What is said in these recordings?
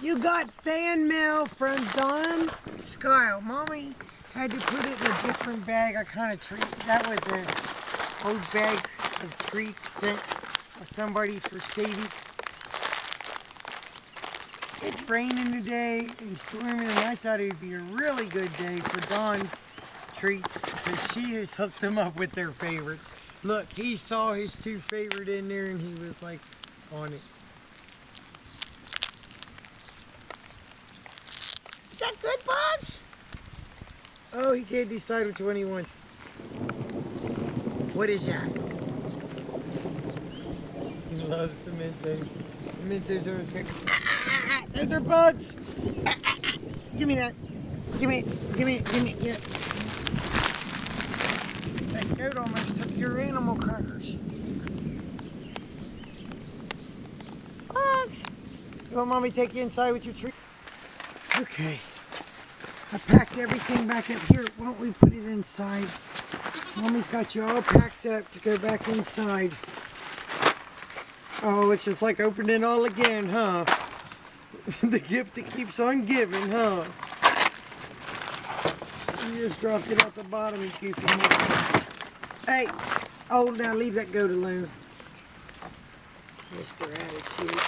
You got fan mail from Don Skyle. Mommy had to put it in a different bag. I kind of treat. That was an old bag of treats sent by somebody for Sadie. It's raining today and storming, and I thought it would be a really good day for Dawn's treats because she has hooked them up with their favorites. Look, he saw his two favorite in there and he was like on it. Is that good, Bobs? Oh, he can't decide which one he wants. What is that? He loves the Mentos. The Mentos are his favorite. Those are bugs! Give me that. Give me. Yeah. That goat almost took your animal crackers. Bugs! You want Mommy to take you inside with your treat? Okay. I packed everything back up here. Why don't we put it inside? Mommy's got you all packed up to go back inside. Oh, it's just like opening it all again, huh? The gift that keeps on giving, huh? You just dropped it out the bottom, you goofy monkey. Hey! Oh, now leave that goat alone. Mr. Attitude.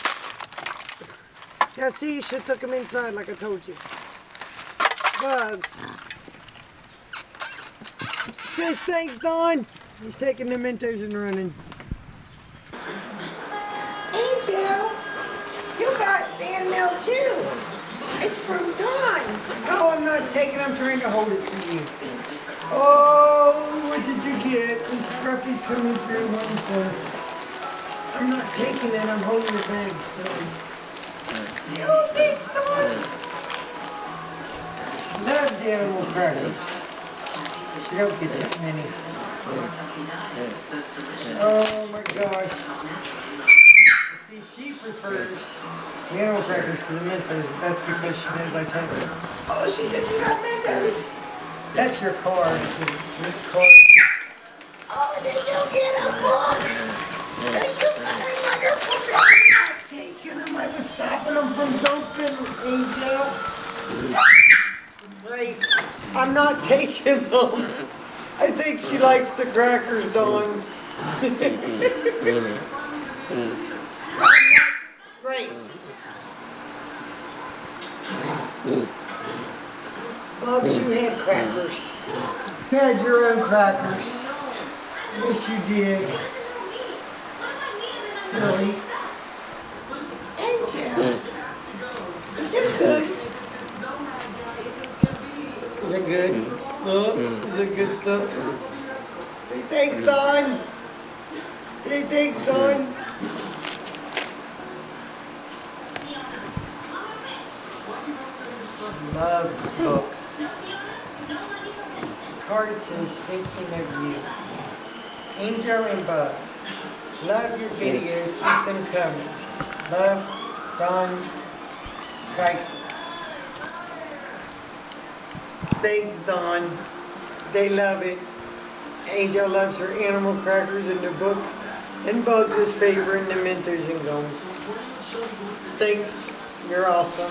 Yeah, see, you should have took him inside like I told you. Bugs. Says thanks, Don. He's taking the Mentos and running. Angel, you got fan mail too. It's from Don. No, I'm not taking it. I'm trying to hold it for you. Oh, what did you get? And Scruffy's coming through one, so I'm not taking it. I'm holding the bag, so. Oh, thanks, Don. Loves animal crackers. She don't get that many. Oh my gosh. See, she prefers the animal crackers to the Mentos, but that's because she knows I take them. Oh, she said you got Mentos. That's your card. Sweet card. Oh, did you get a book? Did you got another book? I'm not taking them. I was stopping them from dumping, Angel. Grace, I'm not taking them. I think she likes the crackers, Dawn. Grace. Bugs, you had crackers. You had your own crackers. Yes, you did. Silly. Angel. Is it good? Is it good? Is it good stuff? Say thanks, Don. Say thanks, Don. Loves books. The card says thinking of you. Angel and Bugs. Love your videos. Keep them coming. Love, Don Sykle. Thanks, Don. They love it. Angel loves her animal crackers in the book. And Bugs is favoring the Mentos and gum. Thanks. You're awesome.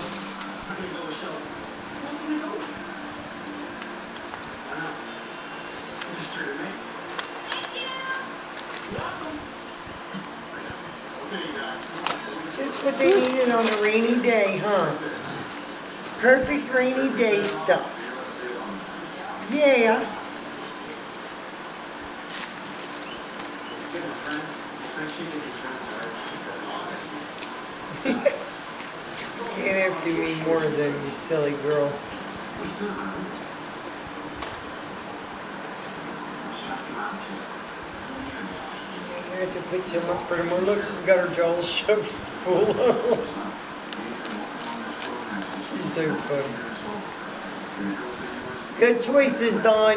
Just what they needed on a rainy day, huh? Perfect rainy day stuff. Yeah. Can't have to eat more of them, you silly girl. You have to put some up for tomorrow. Look, she's got her jaws shoved full of them. She's so funny. Good choices, Dawn.